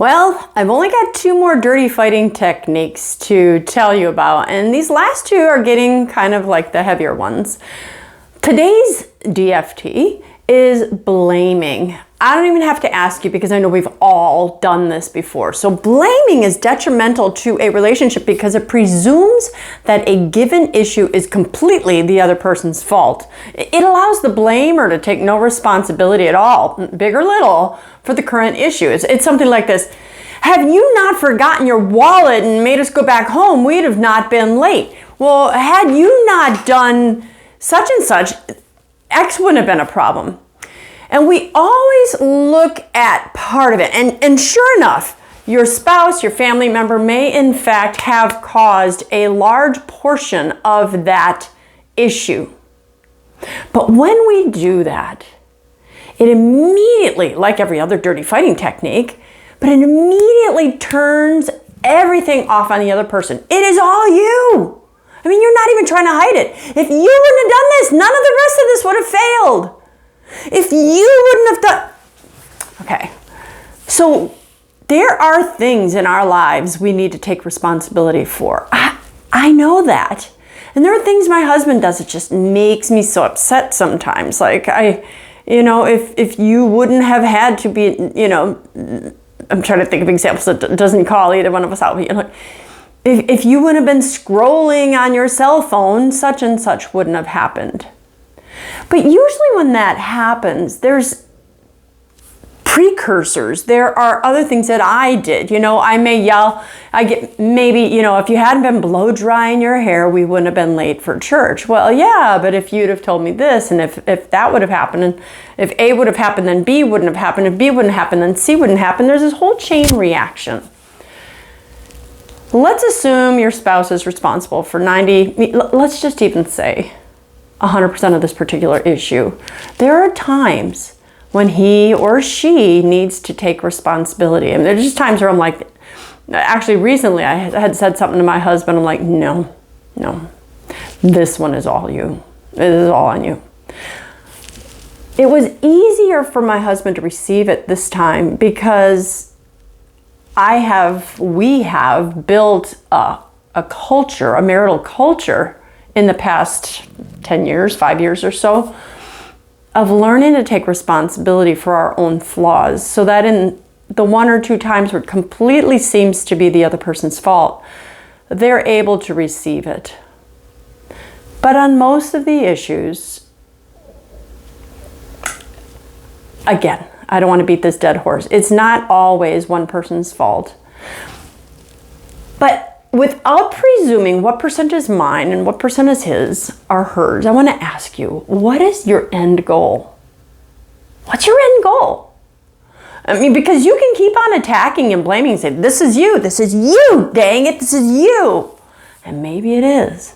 Well, I've only got 2 more dirty fighting techniques to tell you about, and these last 2 are getting kind of like the heavier ones. Today's DFT is blaming. I don't even have to ask you because I know we've all done this before. So blaming is detrimental to a relationship because it presumes that a given issue is completely the other person's fault. It allows the blamer to take no responsibility at all, big or little, for the current issue. It's something like this. Have you not forgotten your wallet and made us go back home, we'd have not been late. Well, had you not done such and such, X wouldn't have been a problem. And we always look at part of it. And sure enough, your spouse, your family member may in fact have caused a large portion of that issue. But when we do that, it immediately, like every other dirty fighting technique, but it immediately turns everything off on the other person. It is all you. I mean, you're not even trying to hide it. If you wouldn't have done this, none of the rest of this would have failed. If you wouldn't have done... Okay, so there are things in our lives we need to take responsibility for. I know that. And there are things my husband does that just makes me so upset sometimes. Like, if you wouldn't have had to be, I'm trying to think of examples that doesn't call either one of us out. If you wouldn't have been scrolling on your cell phone, such and such wouldn't have happened. But usually when that happens, there's precursors. There are other things that I did. I may yell, if you hadn't been blow drying your hair, we wouldn't have been late for church. Well, yeah, but if you'd have told me this, and if that would have happened, and if A would have happened, then B wouldn't have happened. If B wouldn't happen, then C wouldn't happen. There's this whole chain reaction. Let's assume your spouse is responsible for let's just even say 100% of this particular issue. There are times when he or she needs to take responsibility. And there's just times where I'm like, actually recently I had said something to my husband. I'm like, no, this one is all you. It is all on you. It was easier for my husband to receive it this time because we have built a culture, a marital culture in the past 10 years, 5 years or so, of learning to take responsibility for our own flaws, so that in the 1 or 2 times where it completely seems to be the other person's fault, they're able to receive it. But on most of the issues, again, I don't want to beat this dead horse. It's not always one person's fault. But without presuming what percent is mine and what percent is his or hers, I want to ask you, what is your end goal? What's your end goal? I mean, because you can keep on attacking and blaming and say, this is you, dang it, this is you. And maybe it is.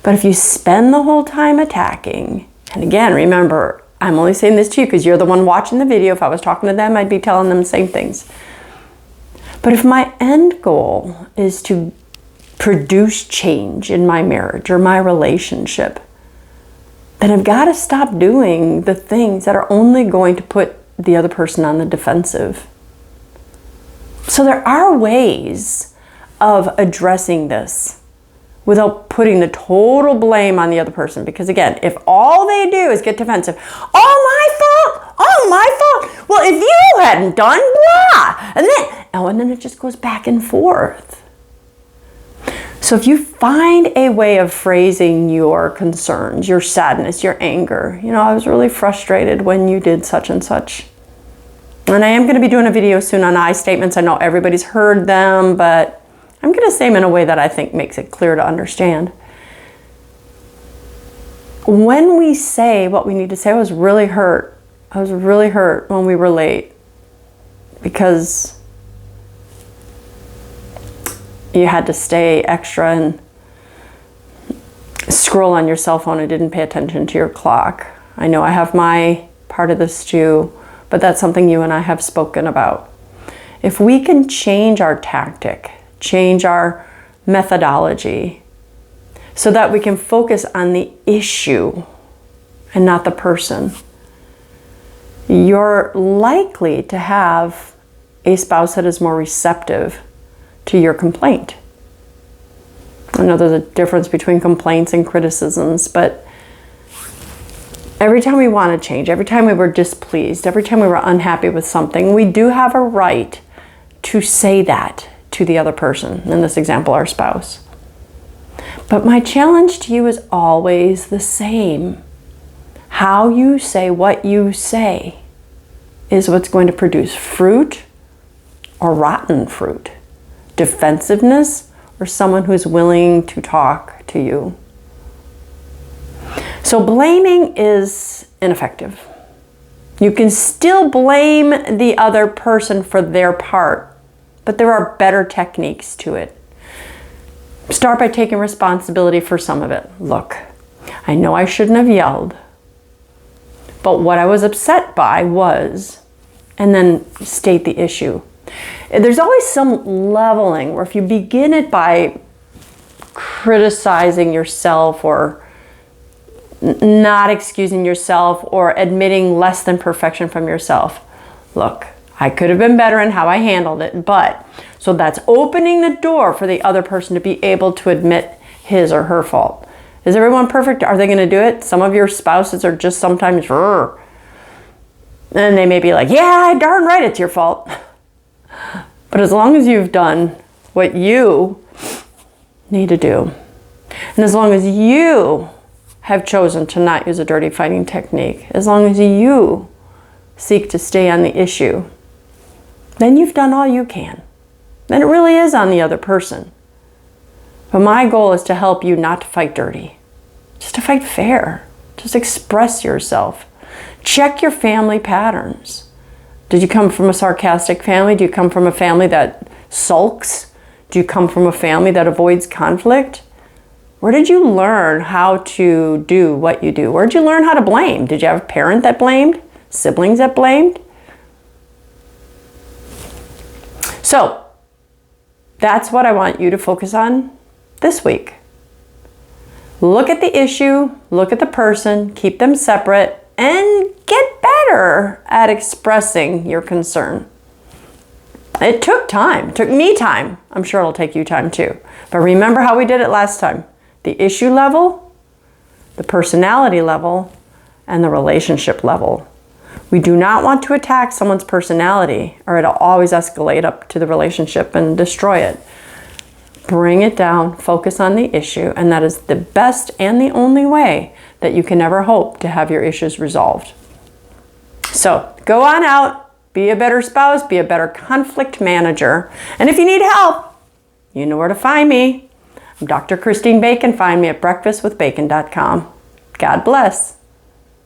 But if you spend the whole time attacking, and again, remember, I'm only saying this to you because you're the one watching the video. If I was talking to them, I'd be telling them the same things. But if my end goal is to produce change in my marriage or my relationship, then I've got to stop doing the things that are only going to put the other person on the defensive. So there are ways of addressing this without putting the total blame on the other person. Because again, if all they do is get defensive, oh, my fault, well, if you hadn't done blah, and then it just goes back and forth. So if you find a way of phrasing your concerns, your sadness, your anger, I was really frustrated when you did such and such. And I am going to be doing a video soon on I statements. I know everybody's heard them, but I'm going to say them in a way that I think makes it clear to understand. When we say what we need to say, I was really hurt. I was really hurt when we were late because you had to stay extra and scroll on your cell phone and didn't pay attention to your clock. I know I have my part of this too, but that's something you and I have spoken about. If we can change our tactic, change our methodology so that we can focus on the issue and not the person, you're likely to have a spouse that is more receptive to your complaint. I know there's a difference between complaints and criticisms, but every time we want to change, every time we were displeased, every time we were unhappy with something, we do have a right to say that to the other person, in this example, our spouse. But my challenge to you is always the same. How you say what you say is what's going to produce fruit or rotten fruit, defensiveness or someone who's willing to talk to you. So blaming is ineffective. You can still blame the other person for their part, but there are better techniques to it. Start by taking responsibility for some of it. Look, I know I shouldn't have yelled, but what I was upset by was, and then state the issue. There's always some leveling where if you begin it by criticizing yourself or not excusing yourself or admitting less than perfection from yourself. Look, I could have been better in how I handled it, but so that's opening the door for the other person to be able to admit his or her fault. Is everyone perfect? Are they going to do it? Some of your spouses are just sometimes, and they may be like, yeah, darn right, it's your fault. But as long as you've done what you need to do, and as long as you have chosen to not use a dirty fighting technique, as long as you seek to stay on the issue, then you've done all you can. Then it really is on the other person. But my goal is to help you not to fight dirty, just to fight fair. Just express yourself. Check your family patterns. Did you come from a sarcastic family? Do you come from a family that sulks? Do you come from a family that avoids conflict? Where did you learn how to do what you do? Where did you learn how to blame? Did you have a parent that blamed? Siblings that blamed? So, that's what I want you to focus on this week. Look at the issue, look at the person, keep them separate, and get better at expressing your concern. It took time. It took me time. I'm sure it'll take you time too. But remember how we did it last time. The issue level, the personality level, and the relationship level. We do not want to attack someone's personality or it'll always escalate up to the relationship and destroy it. Bring it down, focus on the issue, and that is the best and the only way that you can ever hope to have your issues resolved. So go on out, be a better spouse, be a better conflict manager, and if you need help, you know where to find me. I'm Dr. Christine Bacon. Find me at breakfastwithbacon.com. God bless.